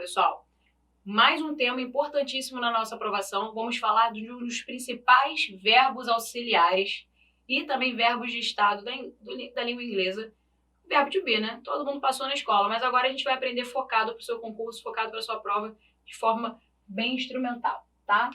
pessoal? Mais um tema importantíssimo na nossa aprovação. Vamos falar de um dos principais verbos auxiliares e também verbos de estado da língua inglesa. Verbo to be, né? Todo mundo passou na escola, mas agora a gente vai aprender focado para o seu concurso, focado para a sua prova, de forma bem instrumental, tá?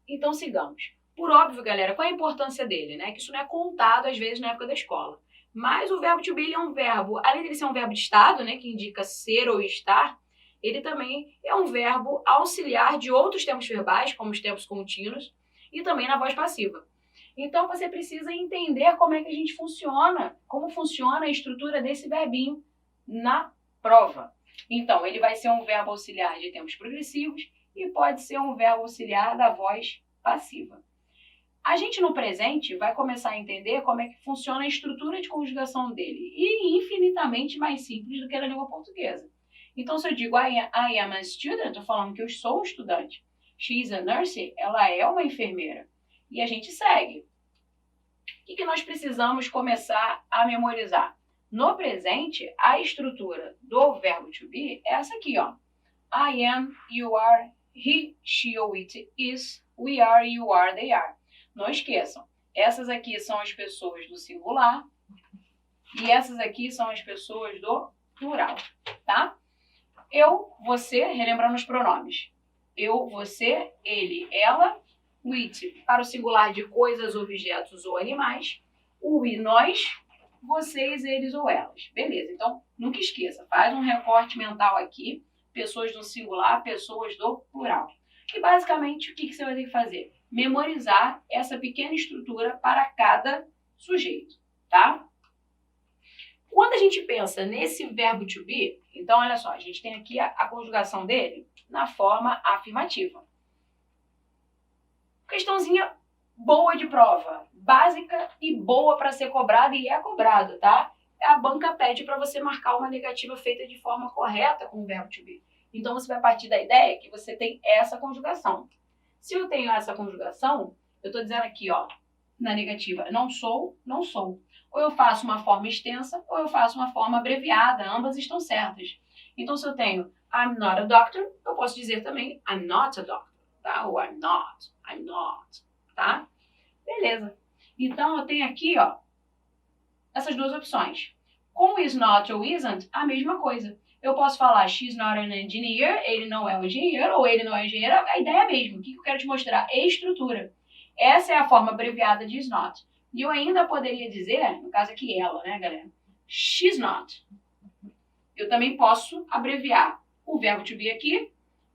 Então sigamos. Por óbvio, galera, qual é a importância dele, né? Que isso não é contado às vezes na época da escola. Mas o verbo to be é um verbo, além de ele ser um verbo de estado, né, que indica ser ou estar, ele também é um verbo auxiliar de outros tempos verbais, como os tempos contínuos, e também na voz passiva. Então você precisa entender como é que a gente funciona, como funciona a estrutura desse verbinho na prova. Então, ele vai ser um verbo auxiliar de tempos progressivos e pode ser um verbo auxiliar da voz passiva. A gente no presente vai começar a entender como é que funciona a estrutura de conjugação dele, e infinitamente mais simples do que na língua portuguesa. Então, se eu digo I am a student, estou falando que eu sou um estudante. She is a nurse, ela é uma enfermeira. E a gente segue. O que nós precisamos começar a memorizar? No presente, a estrutura do verbo to be é essa aqui, ó. I am, you are, he, she ou it is, we are, you are, they are. Não esqueçam, essas aqui são as pessoas do singular e essas aqui são as pessoas do plural, tá? Eu, você, relembrando os pronomes. Eu, você, ele, ela. O it para o singular de coisas, objetos ou animais. O we, nós. Vocês, eles ou elas. Beleza, então nunca esqueça, faz um recorte mental aqui. Pessoas do singular, pessoas do plural. E basicamente o que você vai ter que fazer? Memorizar essa pequena estrutura para cada sujeito, tá? Quando a gente pensa nesse verbo to be, então olha só, a gente tem aqui a conjugação dele na forma afirmativa. Questãozinha boa de prova, básica e boa para ser cobrada e é cobrado, tá? A banca pede para você marcar uma negativa feita de forma correta com o verbo to be. Então você vai partir da ideia que você tem essa conjugação. Se eu tenho essa conjugação, eu estou dizendo aqui, ó, na negativa, não sou, não sou. Ou eu faço uma forma extensa, ou eu faço uma forma abreviada. Ambas estão certas. Então, se eu tenho I'm not a doctor, eu posso dizer também I'm not a doctor, tá? Ou I'm not, tá? Beleza. Então, eu tenho aqui, ó, essas duas opções. Com is not ou isn't, a mesma coisa. Eu posso falar she's not an engineer, ele não é um engenheiro, ou ele não é engenheiro, a ideia é a mesma. O que eu quero te mostrar? Estrutura. Essa é a forma abreviada de is not. E eu ainda poderia dizer, no caso aqui ela, né, galera? She's not. Eu também posso abreviar o verbo to be aqui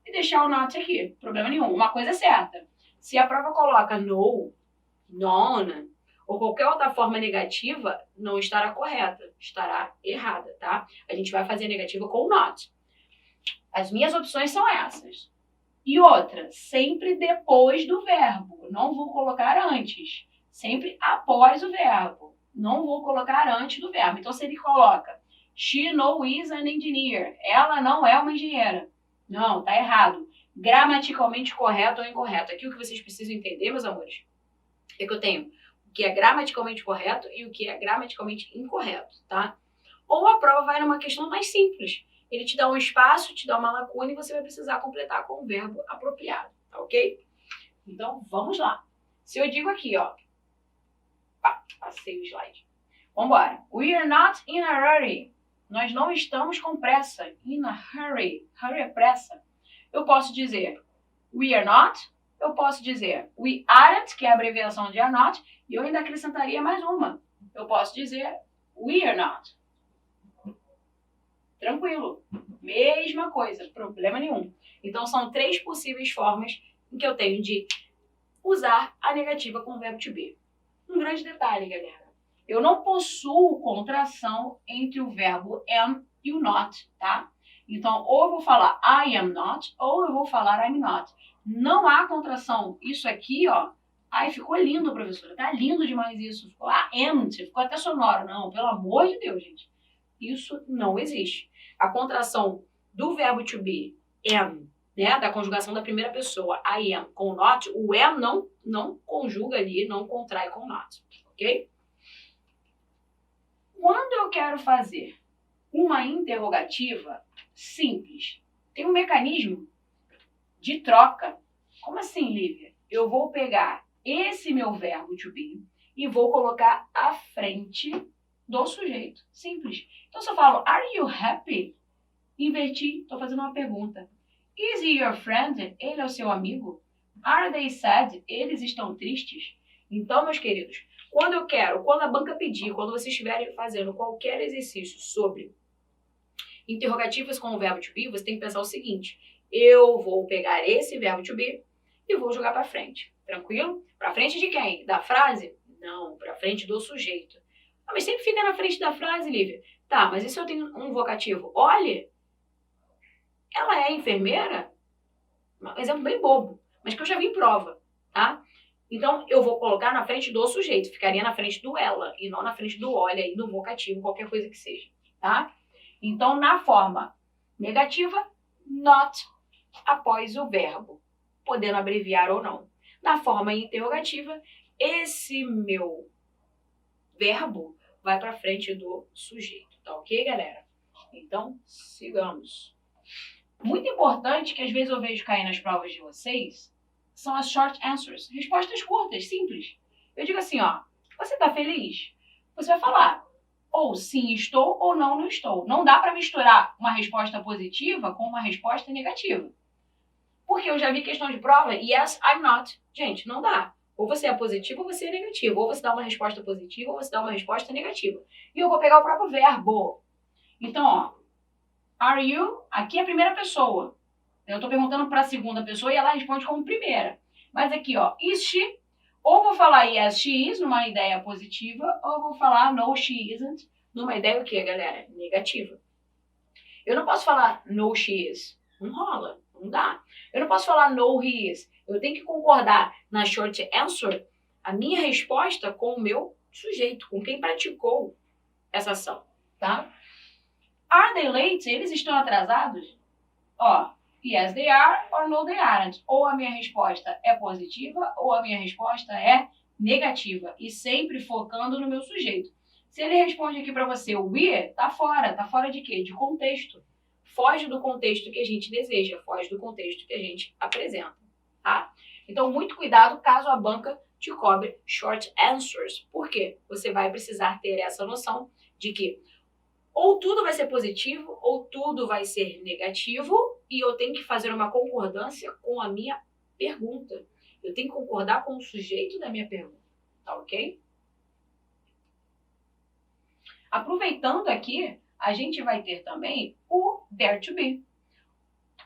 e deixar o not aqui. Problema nenhum. Uma coisa é certa. Se a prova coloca no, non, ou qualquer outra forma negativa, não estará correta. Estará errada, tá? A gente vai fazer a negativa com o not. As minhas opções são essas. E outra, sempre depois do verbo. Não vou colocar antes. Sempre após o verbo. Não vou colocar antes do verbo. Então, se ele coloca she no is an engineer. Ela não é uma engenheira. Não, tá errado. Gramaticalmente correto ou incorreto. Aqui o que vocês precisam entender, meus amores, é que eu tenho o que é gramaticalmente correto e o que é gramaticalmente incorreto, tá? Ou a prova vai numa questão mais simples. Ele te dá um espaço, te dá uma lacuna e você vai precisar completar com o verbo apropriado, tá ok? Então, vamos lá. Se eu digo aqui, ó, passei o slide. Vambora. We are not in a hurry. Nós não estamos com pressa. In a hurry. Hurry é pressa. Eu posso dizer we are not. Eu posso dizer we aren't, que é a abreviação de are not. E eu ainda acrescentaria mais uma. Eu posso dizer we are not. Tranquilo. Mesma coisa. Problema nenhum. Então, são 3 possíveis formas em que eu tenho de usar a negativa com o verbo to be. Um grande detalhe, galera. Eu não possuo contração entre o verbo am e o not, tá? Então, ou eu vou falar I am not, ou eu vou falar I'm not. Não há contração. Isso aqui, ó. Ai, ficou lindo, professora. Tá lindo demais isso. Ficou am, ficou até sonoro. Não, pelo amor de Deus, gente. Isso não existe. A contração do verbo to be, am, né? Da conjugação da primeira pessoa, I am, com not, o am não conjuga ali, não contrai com not, ok? Quando eu quero fazer uma interrogativa simples, tem um mecanismo de troca. Como assim, Lívia? Eu vou pegar esse meu verbo to be e vou colocar à frente do sujeito. Simples. Então, se eu falo, are you happy? Inverti, estou fazendo uma pergunta. Is he your friend? Ele é o seu amigo? Are they sad? Eles estão tristes? Então, meus queridos, quando a banca pedir, quando vocês estiverem fazendo qualquer exercício sobre interrogativas com o verbo to be, você tem que pensar o seguinte: eu vou pegar esse verbo to be e vou jogar para frente. Tranquilo? Para frente de quem? Da frase? Não, para frente do sujeito. Ah, mas sempre fica na frente da frase, Lívia. Tá, mas e se eu tenho um vocativo? Olha, ela é enfermeira? Um exemplo bem bobo, mas que eu já vi em prova, tá? Então, eu vou colocar na frente do sujeito, ficaria na frente do ela, e não na frente do olha e do vocativo, qualquer coisa que seja, tá? Então, na forma negativa, not após o verbo, podendo abreviar ou não. Na forma interrogativa, esse meu verbo vai para frente do sujeito, tá ok, galera? Então, sigamos. Muito importante que às vezes eu vejo cair nas provas de vocês são as short answers, respostas curtas, simples. Eu digo assim, ó, você tá feliz? Você vai falar, ou sim estou, ou não, não estou. Não dá para misturar uma resposta positiva com uma resposta negativa. Porque eu já vi questão de prova, yes, I'm not. Gente, não dá. Ou você é positivo ou você é negativo. Ou você dá uma resposta positiva ou você dá uma resposta negativa. E eu vou pegar o próprio verbo. Então, ó, are you? Aqui é a primeira pessoa. Eu estou perguntando para a segunda pessoa e ela responde como primeira. Mas aqui, ó, is she? Ou vou falar yes, she is, numa ideia positiva, ou vou falar no, she isn't, numa ideia o quê, galera? Negativa. Eu não posso falar no, she is. Não rola, não dá. Eu não posso falar no, he is. Eu tenho que concordar na short answer a minha resposta com o meu sujeito, com quem praticou essa ação, tá? Are they late? Eles estão atrasados? Ó, yes, they are, or no, they aren't. Ou a minha resposta é positiva, ou a minha resposta é negativa. E sempre focando no meu sujeito. Se ele responde aqui para você, o we, tá fora de quê? De contexto. Foge do contexto que a gente deseja, foge do contexto que a gente apresenta, tá? Então, muito cuidado caso a banca te cobre short answers. Por quê? Você vai precisar ter essa noção de que ou tudo vai ser positivo, ou tudo vai ser negativo, e eu tenho que fazer uma concordância com a minha pergunta. Eu tenho que concordar com o sujeito da minha pergunta, tá ok? Aproveitando aqui, a gente vai ter também o dare to be,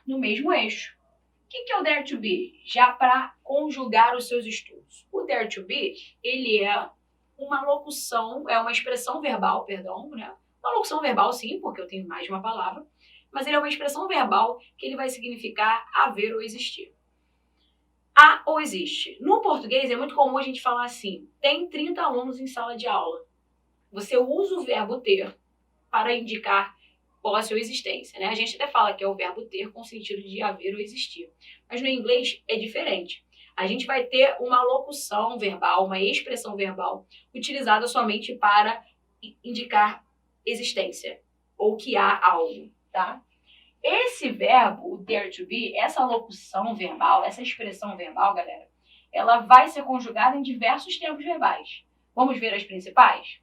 no mesmo eixo. O que é o dare to be? Já para conjugar os seus estudos. O dare to be, ele é uma locução, é uma expressão verbal, perdão, né? Uma locução verbal, sim, porque eu tenho mais de uma palavra, mas ele é uma expressão verbal que ele vai significar haver ou existir. Há ou existe. No português é muito comum a gente falar assim, tem 30 alunos em sala de aula. Você usa o verbo ter para indicar posse ou existência, né? A gente até fala que é o verbo ter com sentido de haver ou existir. Mas no inglês é diferente. A gente vai ter uma locução verbal, uma expressão verbal, utilizada somente para indicar existência, ou que há algo, tá? Esse verbo, o dare to be, essa locução verbal, essa expressão verbal, galera, ela vai ser conjugada em diversos tempos verbais. Vamos ver as principais?